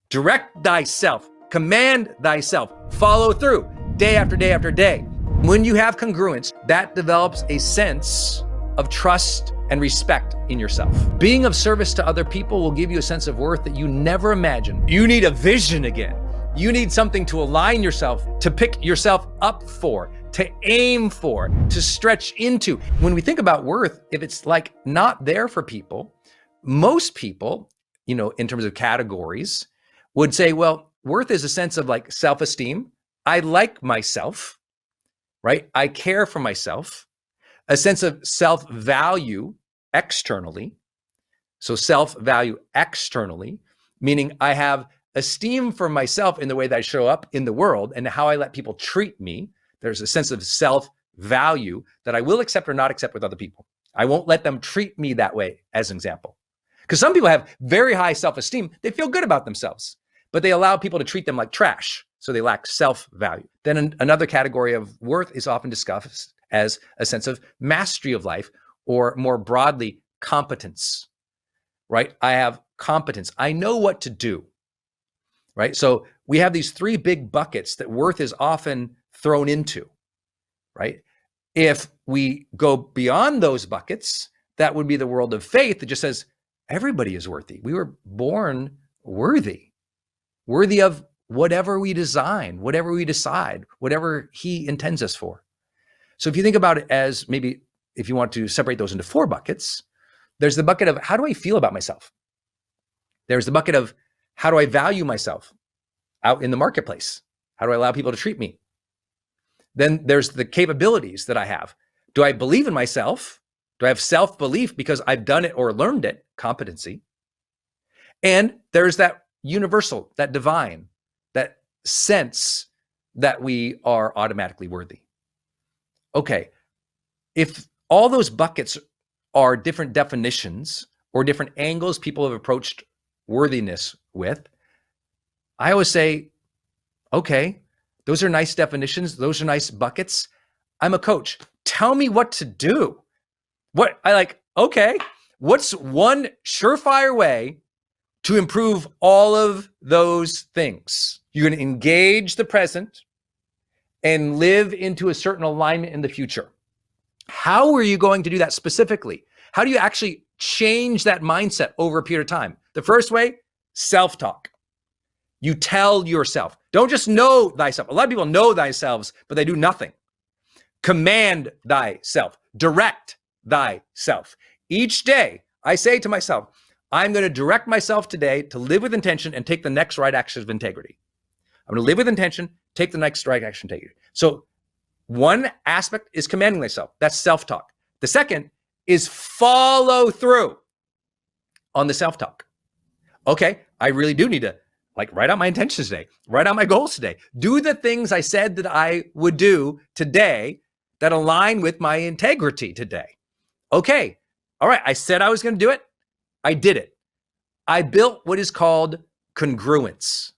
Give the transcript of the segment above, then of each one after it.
Direct thyself, command thyself, follow through day after day after day. When you have congruence, that develops a sense of trust and respect in yourself. Being of service to other people will give you a sense of worth that you never imagined. You need a vision again. You need something to align yourself, to pick yourself up for, to aim for, to stretch into. When we think about worth, if it's like not there for people, most people, in terms of categories, would say, well, worth is a sense of like self-esteem. I like myself, right? I care for myself. A sense of self-value externally. So self-value externally, meaning I have esteem for myself in the way that I show up in the world and how I let people treat me. There's a sense of self-value that I will accept or not accept with other people. I won't let them treat me that way, as an example. Because some people have very high self-esteem. They feel good about themselves, but they allow people to treat them like trash. So they lack self-value. Then another category of worth is often discussed as a sense of mastery of life, or more broadly, competence, right? I have competence. I know what to do, right? So we have these three big buckets that worth is often thrown into, right? If we go beyond those buckets, that would be the world of faith that just says, everybody is worthy. We were born worthy of whatever we design, whatever we decide, whatever he intends us for. So if you think about it as maybe, if you want to separate those into four buckets, there's the bucket of how do I feel about myself? There's the bucket of how do I value myself out in the marketplace? How do I allow people to treat me? Then there's the capabilities that I have. Do I believe in myself? Do I have self-belief because I've done it or learned it? Competency. And there's that universal, that divine, that sense that we are automatically worthy. Okay, if all those buckets are different definitions or different angles people have approached worthiness with, I always say, okay, those are nice definitions. Those are nice buckets. I'm a coach. Tell me what to do. Okay, what's one surefire way to improve all of those things? You're going to engage the present and live into a certain alignment in the future. How are you going to do that specifically? How do you actually change that mindset over a period of time? The first way, self-talk. You tell yourself. Don't just know thyself. A lot of people know thyself, but they do nothing. Command thyself. Direct thyself. Each day, I say to myself, I'm going to direct myself today to live with intention and take the next right action of integrity. I'm going to live with intention, take the next right action of integrity. So one aspect is commanding myself. That's self-talk. The second is follow through on the self-talk. Okay, I really do need to write out my intentions today, write out my goals today, do the things I said that I would do today that align with my integrity today. Okay, all right, I said I was going to do it. I did it. I built what is called congruence.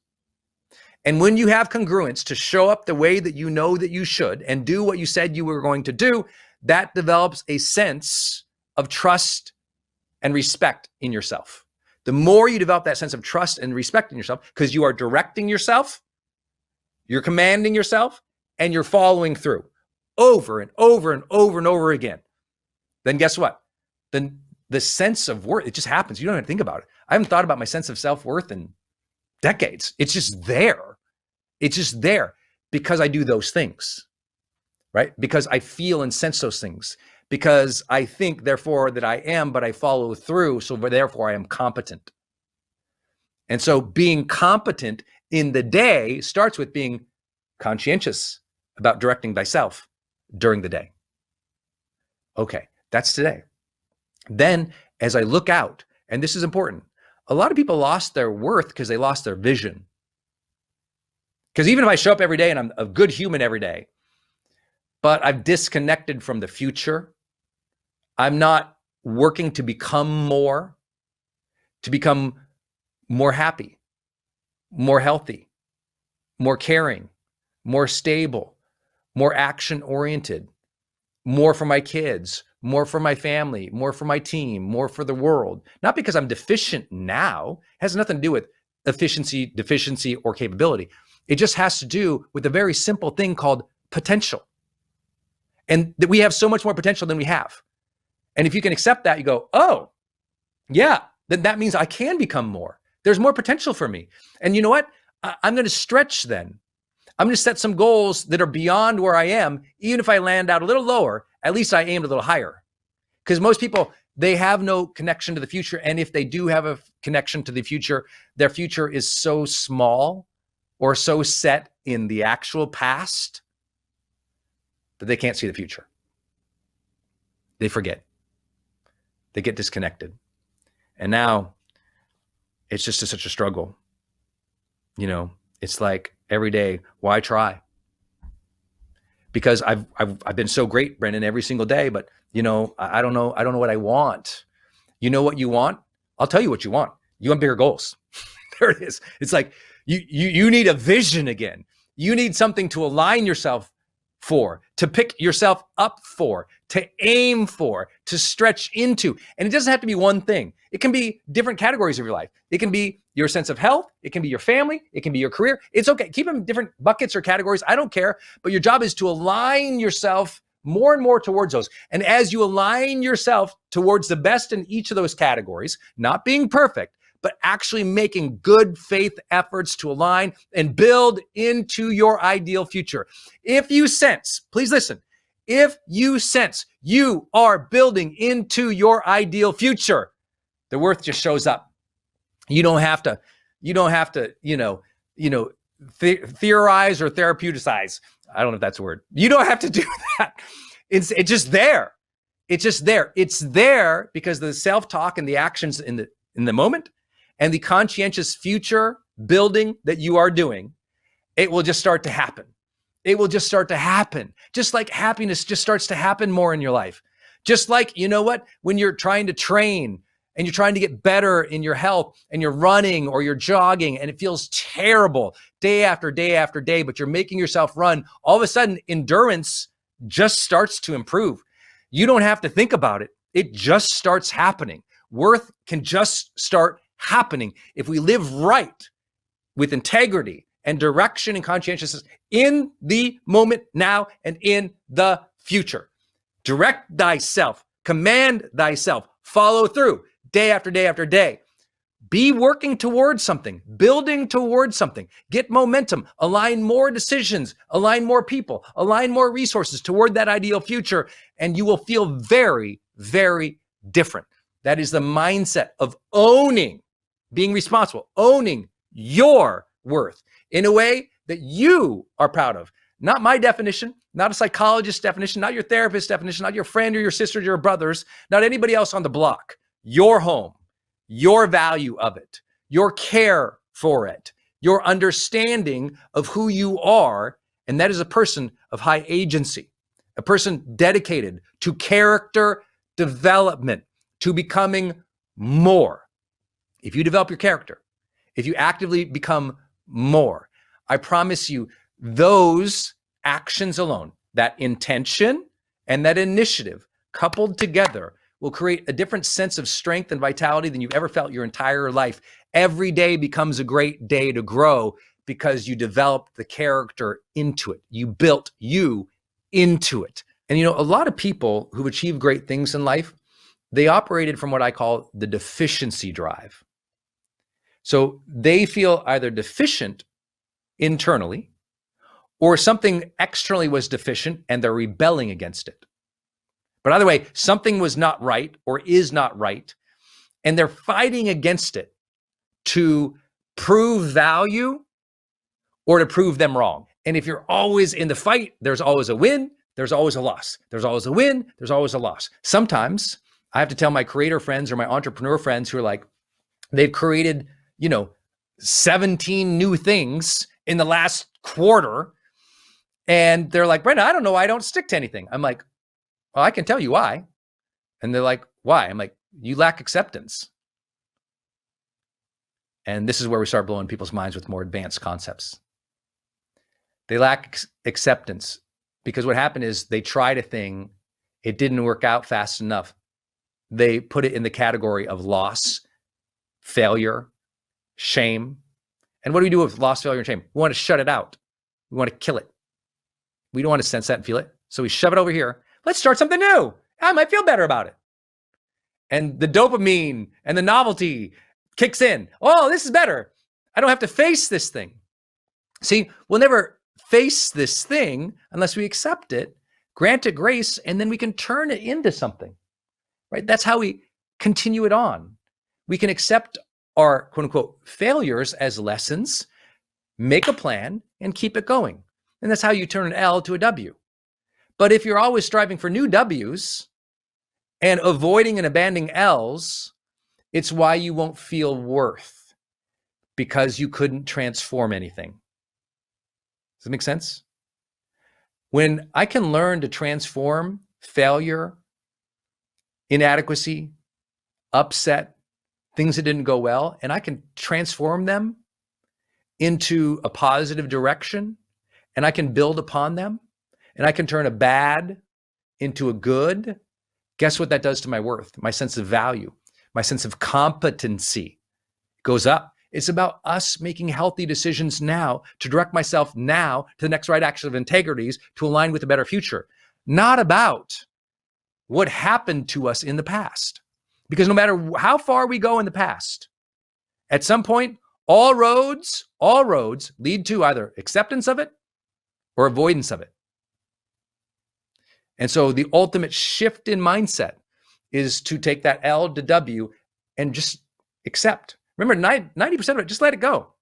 And when you have congruence to show up the way that you know that you should and do what you said you were going to do, that develops a sense of trust and respect in yourself. The more you develop that sense of trust and respect in yourself, because you are directing yourself, you're commanding yourself, and you're following through over and over and over and over again, then guess what? Then the sense of worth, it just happens. You don't even think about it. I haven't thought about my sense of self-worth in decades. It's just there. It's just there because I do those things, right? Because I feel and sense those things. Because I think, therefore, that I am, but I follow through. So therefore, I am competent. And so being competent in the day starts with being conscientious about directing thyself during the day. Okay, that's today. Then as I look out, and this is important, a lot of people lost their worth because they lost their vision. Because even if I show up every day and I'm a good human every day, but I've disconnected from the future, I'm not working to become more happy, more healthy, more caring, more stable, more action-oriented, more for my kids, more for my family, more for my team, more for the world. Not because I'm deficient now. It has nothing to do with efficiency, deficiency, or capability. It just has to do with a very simple thing called potential. And that we have so much more potential than we have. And if you can accept that, you go, oh, yeah, then that means I can become more. There's more potential for me. And you know what? I'm going to stretch then. I'm going to set some goals that are beyond where I am. Even if I land out a little lower, at least I aimed a little higher. Because most people, they have no connection to the future. And if they do have a connection to the future, their future is so small or so set in the actual past that they can't see the future. They forget. They get disconnected. And now it's just such a struggle. You know, it's like every day, why try? Because I've been so great, Brendon, every single day, but you know, I don't know what I want. You know what you want? I'll tell you what you want. You want bigger goals. There it is. It's like you need a vision again. You need something to align yourself for, to pick yourself up for, to aim for, to stretch into. And it doesn't have to be one thing. It can be different categories of your life. It can be your sense of health. It can be your family. It can be your career. It's okay. Keep them in different buckets or categories. I don't care. But your job is to align yourself more and more towards those. And as you align yourself towards the best in each of those categories, not being perfect, but actually making good faith efforts to align and build into your ideal future. If you sense, please listen, if you sense you are building into your ideal future, the worth just shows up. You don't have to, theorize or therapeuticize. I don't know if that's a word. You don't have to do that. It's just there. It's just there. It's there because the self-talk and the actions in the moment and the conscientious future building that you are doing, it will just start to happen. It will just start to happen. Just like happiness just starts to happen more in your life. Just like, you know what, when you're trying to train and you're trying to get better in your health and you're running or you're jogging and it feels terrible day after day after day, but you're making yourself run, all of a sudden endurance just starts to improve. You don't have to think about it. It just starts happening. Worth can just start happening if we live right with integrity and direction and conscientiousness in the moment now and in the future. Direct thyself, command thyself, follow through day after day after day. Be working towards something, building towards something, get momentum, align more decisions, align more people, align more resources toward that ideal future, and you will feel very, very different. That is the mindset of owning, being responsible, owning your worth in a way that you are proud of. Not my definition, not a psychologist's definition, not your therapist's definition, not your friend or your sister or your brothers, not anybody else on the block. Your home, your value of it, your care for it, your understanding of who you are, and that is a person of high agency, a person dedicated to character development, to becoming more. If you develop your character, if you actively become more, I promise you those actions alone, that intention and that initiative coupled together will create a different sense of strength and vitality than you've ever felt your entire life. Every day becomes a great day to grow because you developed the character into it. You built you into it. And you know, a lot of people who've achieved great things in life, they operated from what I call the deficiency drive. So they feel either deficient internally or something externally was deficient and they're rebelling against it. But either way, something was not right or is not right, and they're fighting against it to prove value or to prove them wrong. And if you're always in the fight, there's always a win, there's always a loss. There's always a win, there's always a loss. Sometimes I have to tell my creator friends or my entrepreneur friends who are like, they've created, 17 new things in the last quarter. And they're like, Brendon, I don't know why I don't stick to anything. I'm like, well, I can tell you why. And they're like, why? I'm like, you lack acceptance. And this is where we start blowing people's minds with more advanced concepts. They lack acceptance because what happened is they tried a thing, it didn't work out fast enough. They put it in the category of loss, failure, shame, And what do we do with loss, failure, and shame? We want to shut it out. We want to kill it. We don't want to sense that and feel it. So we shove it over here. Let's start something new. I might feel better about it. And the dopamine and the novelty kicks in. Oh, this is better. I don't have to face this thing. See, we'll never face this thing unless we accept it, grant it grace, and then we can turn it into something, right? That's how we continue it on. We can accept our quote unquote failures as lessons, make a plan, and keep it going. And that's how you turn an L to a W. But if you're always striving for new W's and avoiding and abandoning L's, it's why you won't feel worth, because you couldn't transform anything. Does that make sense? When I can learn to transform failure, inadequacy, upset, things that didn't go well, and I can transform them into a positive direction, and I can build upon them, and I can turn a bad into a good, guess what that does to my worth, my sense of value, my sense of competency goes up. It's about us making healthy decisions now to direct myself now to the next right action of integrities to align with a better future, not about what happened to us in the past. Because no matter how far we go in the past, at some point, all roads lead to either acceptance of it or avoidance of it. And so the ultimate shift in mindset is to take that L to W and just accept. Remember, 90% of it, just let it go.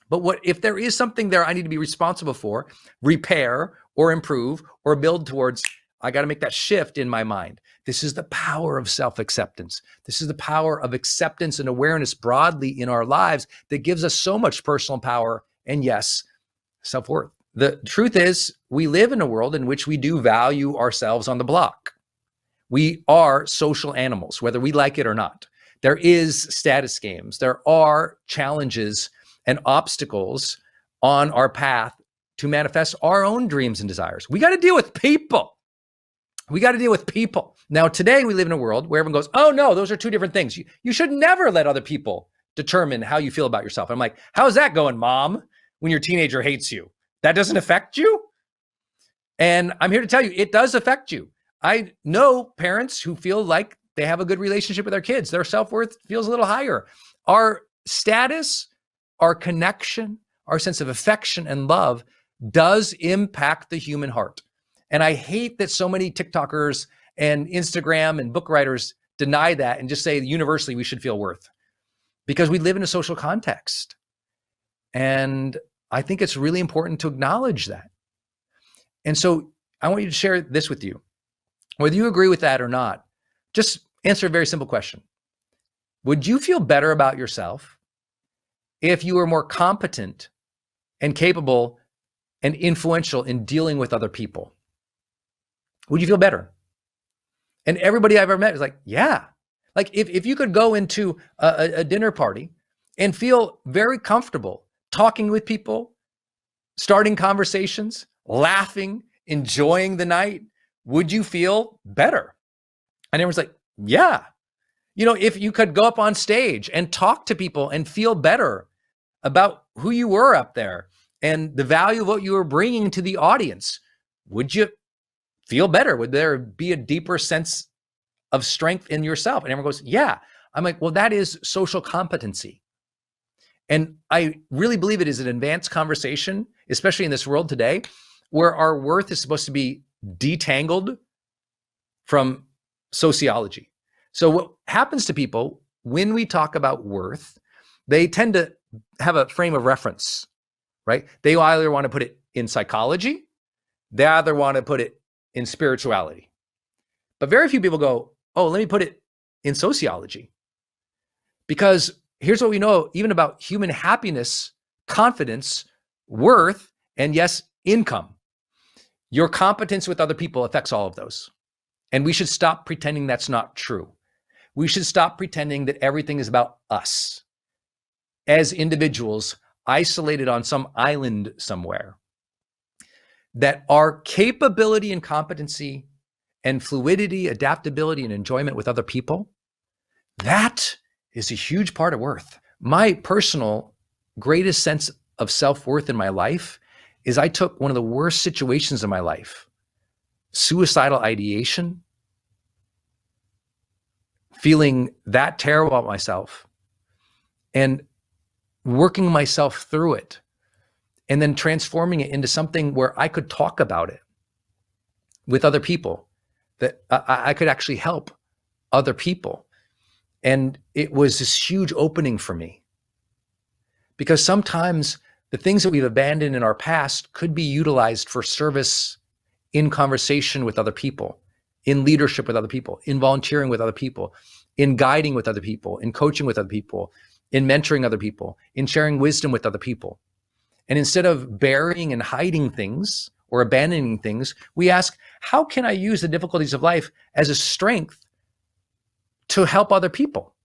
But what if there is something there I need to be responsible for, repair or improve or build towards, I got to make that shift in my mind. This is the power of self-acceptance. This is the power of acceptance and awareness broadly in our lives that gives us so much personal power and, yes, self-worth. The truth is, we live in a world in which we do value ourselves on the block. We are social animals, whether we like it or not. There is status games. There are challenges and obstacles on our path to manifest our own dreams and desires. We got to deal with people. We got to deal with people. Now, today we live in a world where everyone goes, oh no, those are two different things. You should never let other people determine how you feel about yourself. I'm like, how's that going, Mom, when your teenager hates you? That doesn't affect you? And I'm here to tell you, it does affect you. I know parents who feel like they have a good relationship with their kids. Their self-worth feels a little higher. Our status, our connection, our sense of affection and love does impact the human heart. And I hate that so many TikTokers and Instagram and book writers deny that and just say universally we should feel worth, because we live in a social context. And I think it's really important to acknowledge that. And so I want you to share this with you. Whether you agree with that or not, just answer a very simple question. Would you feel better about yourself if you were more competent and capable and influential in dealing with other people? Would you feel better? And everybody I've ever met is like, yeah. Like if you could go into a dinner party and feel very comfortable talking with people, starting conversations, laughing, enjoying the night, would you feel better? And everyone's like, yeah. You know, if you could go up on stage and talk to people and feel better about who you were up there and the value of what you were bringing to the audience, would you feel better? Would there be a deeper sense of strength in yourself? And everyone goes, yeah. I'm like, well, that is social competency. And I really believe it is an advanced conversation, especially in this world today, where our worth is supposed to be detangled from sociology. So what happens to people when we talk about worth, they tend to have a frame of reference, right? They either want to put it in psychology, they either want to put it in spirituality. But very few people go, oh, let me put it in sociology. Because here's what we know, even about human happiness, confidence, worth, and yes, income. Your competence with other people affects all of those. And we should stop pretending that's not true. We should stop pretending that everything is about us as individuals isolated on some island somewhere. That our capability and competency and fluidity, adaptability, and enjoyment with other people, that is a huge part of worth. My personal greatest sense of self-worth in my life is I took one of the worst situations in my life, suicidal ideation, feeling that terrible about myself, and working myself through it, and then transforming it into something where I could talk about it with other people, that I could actually help other people. And it was this huge opening for me, because sometimes the things that we've abandoned in our past could be utilized for service in conversation with other people, in leadership with other people, in volunteering with other people, in guiding with other people, in coaching with other people, in mentoring other people, in sharing wisdom with other people. And instead of burying and hiding things or abandoning things, we ask, how can I use the difficulties of life as a strength to help other people?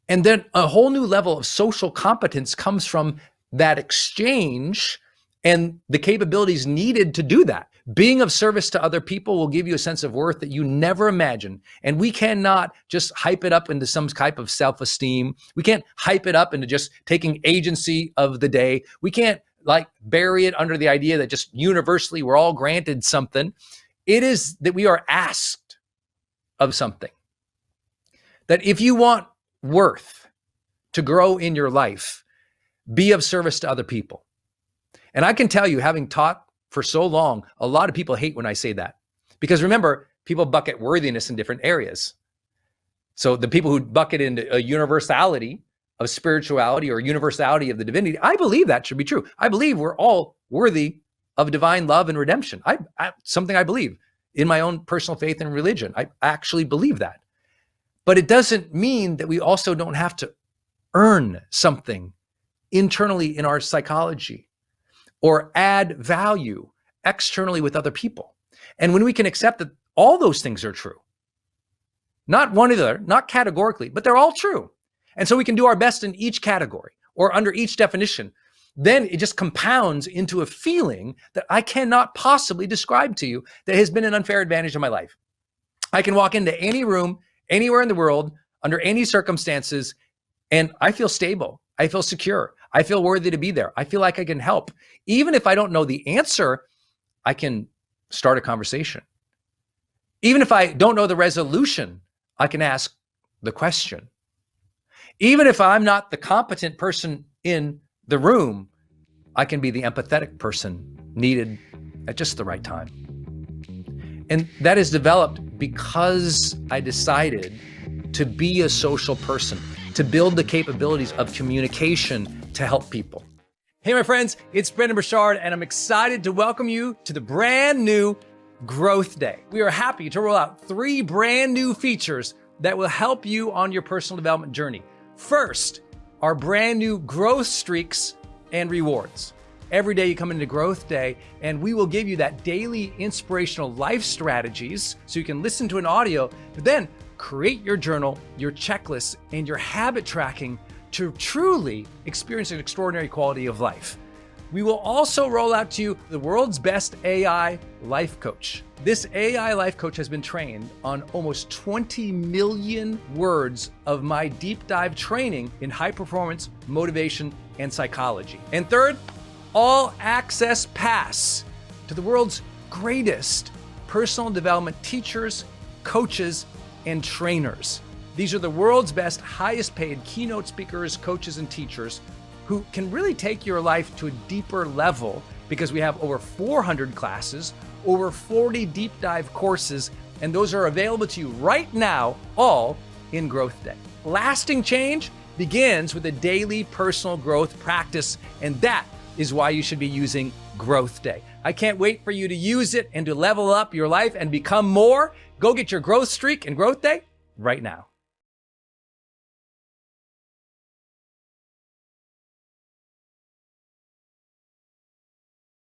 And then a whole new level of social competence comes from that exchange and the capabilities needed to do that. Being of service to other people will give you a sense of worth that you never imagined. And we cannot just hype it up into some type of self-esteem. We can't hype it up into just taking agency of the day. We can't like bury it under the idea that just universally we're all granted something. It is that we are asked of something. That if you want worth to grow in your life, be of service to other people. And I can tell you, having taught for so long, a lot of people hate when I say that. Because remember, people bucket worthiness in different areas. So the people who bucket into a universality of spirituality or universality of the divinity, I believe that should be true. I believe we're all worthy of divine love and redemption. Something I believe in my own personal faith and religion. I actually believe that. But it doesn't mean that we also don't have to earn something internally in our psychology or add value externally with other people. And when we can accept that all those things are true, not one or the other, not categorically, but they're all true. And so we can do our best in each category or under each definition, then it just compounds into a feeling that I cannot possibly describe to you that has been an unfair advantage in my life. I can walk into any room, anywhere in the world, under any circumstances, and I feel stable. I feel secure. I feel worthy to be there. I feel like I can help. Even if I don't know the answer, I can start a conversation. Even if I don't know the resolution, I can ask the question. Even if I'm not the competent person in the room, I can be the empathetic person needed at just the right time. And that is developed because I decided to be a social person, to build the capabilities of communication to help people. Hey, my friends, it's Brendon Burchard, and I'm excited to welcome you to the brand new Growth Day. We are happy to roll out 3 brand new features that will help you on your personal development journey. First, our brand new growth streaks and rewards. Every day you come into Growth Day, and we will give you that daily inspirational life strategies so you can listen to an audio, but then create your journal, your checklist, and your habit tracking to truly experience an extraordinary quality of life. We will also roll out to you the world's best AI life coach. This AI life coach has been trained on almost 20 million words of my deep dive training in high performance, motivation, and psychology. And third, all access pass to the world's greatest personal development teachers, coaches, and trainers. These are the world's best, highest paid keynote speakers, coaches, and teachers who can really take your life to a deeper level, because we have over 400 classes, over 40 deep dive courses, and those are available to you right now, all in Growth Day. Lasting change begins with a daily personal growth practice, and that is why you should be using Growth Day. I can't wait for you to use it and to level up your life and become more. Go get your growth streak and Growth Day right now.